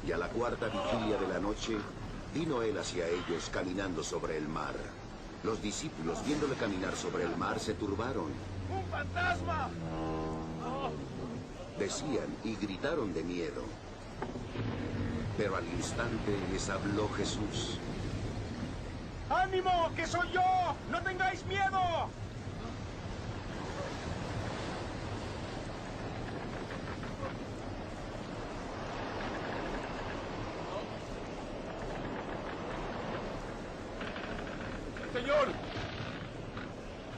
Y a la cuarta vigilia de la noche, vino él hacia ellos caminando sobre el mar. Los discípulos, viéndole caminar sobre el mar, se turbaron. ¡Un fantasma! Decían y gritaron de miedo. Pero al instante les habló Jesús. ¡Ánimo, que soy yo! ¡No tengáis miedo! Señor,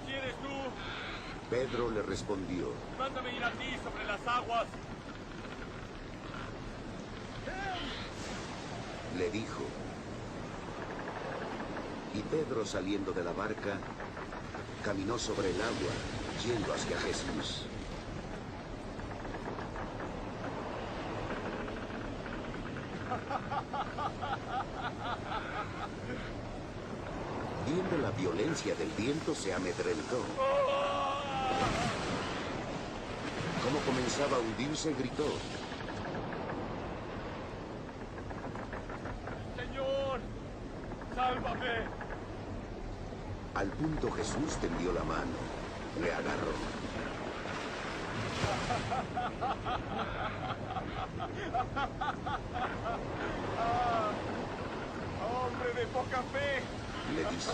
¿quién eres tú? Pedro le respondió. Mándame ir a ti sobre las aguas. Le dijo. Y Pedro, saliendo de la barca, caminó sobre el agua, yendo hacia Jesús. Viendo la violencia del viento, se amedrentó. Como comenzaba a hundirse, gritó. Señor, sálvame. Al punto Jesús tendió la mano, le agarró. ¡Hombre de poca fe! Le dice.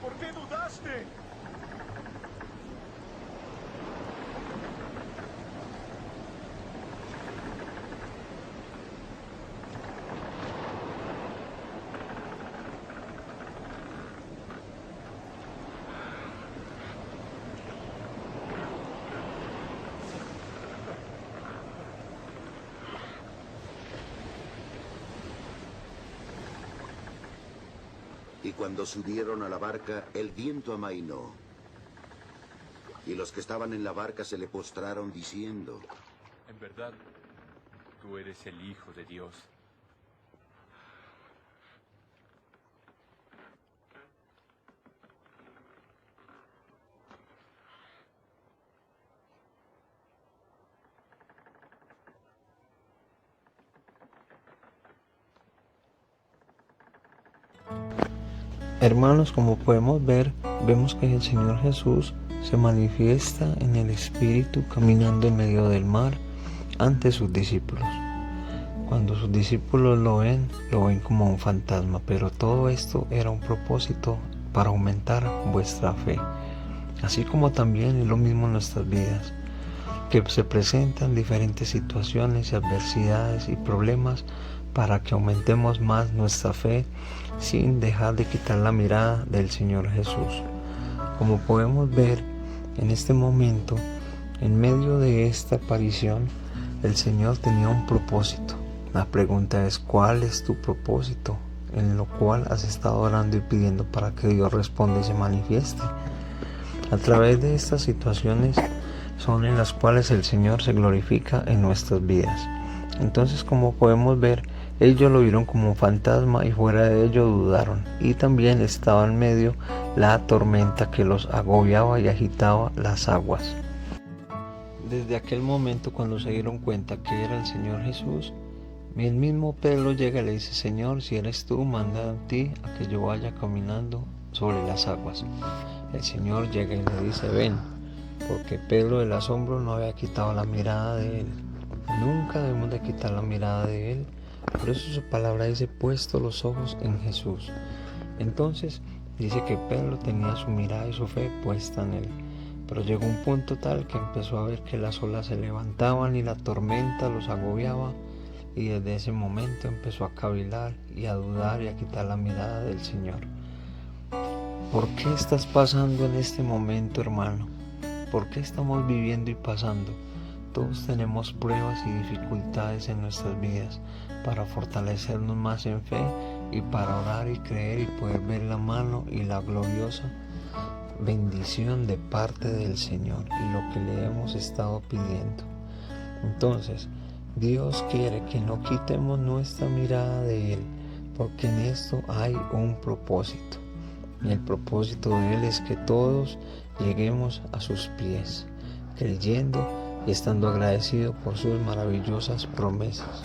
¿Por qué dudaste? Y cuando subieron a la barca, el viento amainó. Y los que estaban en la barca se le postraron diciendo. En verdad, tú eres el Hijo de Dios. Hermanos, como podemos ver, vemos que el Señor Jesús se manifiesta en el Espíritu caminando en medio del mar ante sus discípulos. Cuando sus discípulos lo ven como un fantasma, pero todo esto era un propósito para aumentar vuestra fe. Así como también es lo mismo en nuestras vidas, que se presentan diferentes situaciones y adversidades y problemas para que aumentemos más nuestra fe sin dejar de quitar la mirada del Señor Jesús. Como podemos ver en este momento, en medio de esta aparición, el Señor tenía un propósito. La pregunta es, ¿cuál es tu propósito en lo cual has estado orando y pidiendo para que Dios responda y se manifieste? A través de estas situaciones son en las cuales el Señor se glorifica en nuestras vidas. Entonces, como podemos ver, ellos lo vieron como un fantasma y fuera de ello dudaron. Y también estaba en medio la tormenta que los agobiaba y agitaba las aguas. Desde aquel momento, cuando se dieron cuenta que era el Señor Jesús, el mismo Pedro llega y le dice: Señor, si eres tú, manda a ti a que yo vaya caminando sobre las aguas. El Señor llega y le dice: ven, porque Pedro del asombro no había quitado la mirada de él. Nunca debemos de quitar la mirada de él. Por eso su palabra dice: puesto los ojos en Jesús. Entonces dice que Pedro tenía su mirada y su fe puesta en él. Pero llegó un punto tal que empezó a ver que las olas se levantaban y la tormenta los agobiaba. Y desde ese momento empezó a cavilar y a dudar y a quitar la mirada del Señor. ¿Por qué estás pasando en este momento, hermano? ¿Por qué estamos viviendo y pasando? Todos tenemos pruebas y dificultades en nuestras vidas para fortalecernos más en fe y para orar y creer y poder ver la mano y la gloriosa bendición de parte del Señor y lo que le hemos estado pidiendo. Entonces, Dios quiere que no quitemos nuestra mirada de Él, porque en esto hay un propósito. Y el propósito de Él es que todos lleguemos a sus pies, creyendo y estando agradecidos por sus maravillosas promesas.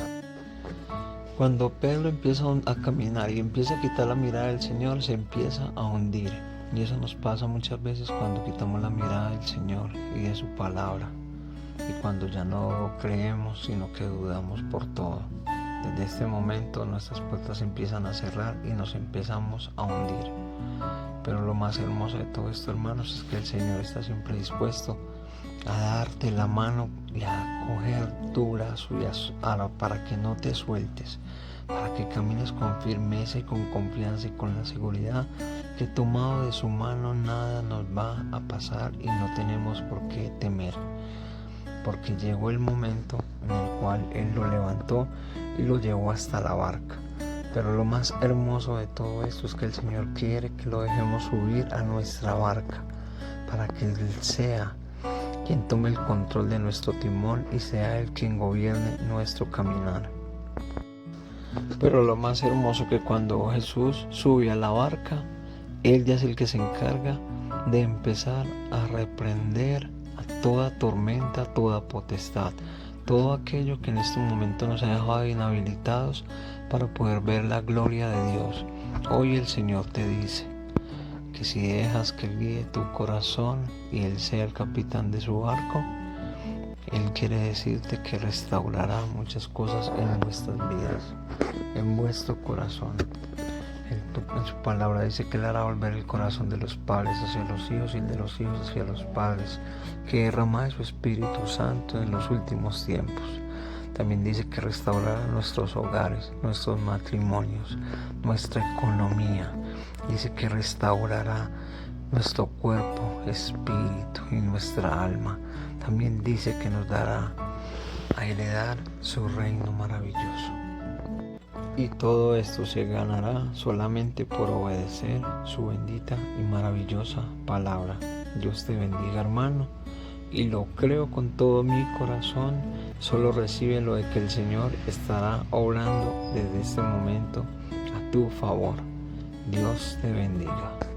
Cuando Pedro empieza a caminar y empieza a quitar la mirada del Señor, se empieza a hundir. Y eso nos pasa muchas veces cuando quitamos la mirada del Señor y de su palabra. Y cuando ya no creemos, sino que dudamos por todo. Desde este momento nuestras puertas empiezan a cerrar y nos empezamos a hundir. Pero lo más hermoso de todo esto, hermanos, es que el Señor está siempre dispuesto a darte la mano y a coger tu brazo para que no te sueltes, para que camines con firmeza y con confianza y con la seguridad que tomado de su mano nada nos va a pasar y no tenemos por qué temer, porque llegó el momento en el cual Él lo levantó y lo llevó hasta la barca. Pero lo más hermoso de todo esto es que el Señor quiere que lo dejemos subir a nuestra barca para que Él sea quien tome el control de nuestro timón y sea Él quien gobierne nuestro caminar. Pero lo más hermoso que cuando Jesús sube a la barca, Él ya es el que se encarga de empezar a reprender a toda tormenta, toda potestad, todo aquello que en este momento nos ha dejado inhabilitados para poder ver la gloria de Dios. Hoy el Señor te dice que si dejas que guíe tu corazón y Él sea el capitán de su barco, Él quiere decirte que restaurará muchas cosas en nuestras vidas, en vuestro corazón. En su palabra dice que Él hará volver el corazón de los padres hacia los hijos y el de los hijos hacia los padres, que derrama de su Espíritu Santo en los últimos tiempos. También dice que restaurará nuestros hogares, nuestros matrimonios, nuestra economía. Dice que restaurará nuestro cuerpo, espíritu y nuestra alma. También dice que nos dará a heredar su reino maravilloso. Y todo esto se ganará solamente por obedecer su bendita y maravillosa palabra. Dios te bendiga, hermano, y lo creo con todo mi corazón. Solo recibe lo de que el Señor estará obrando desde este momento a tu favor. Dios te bendiga.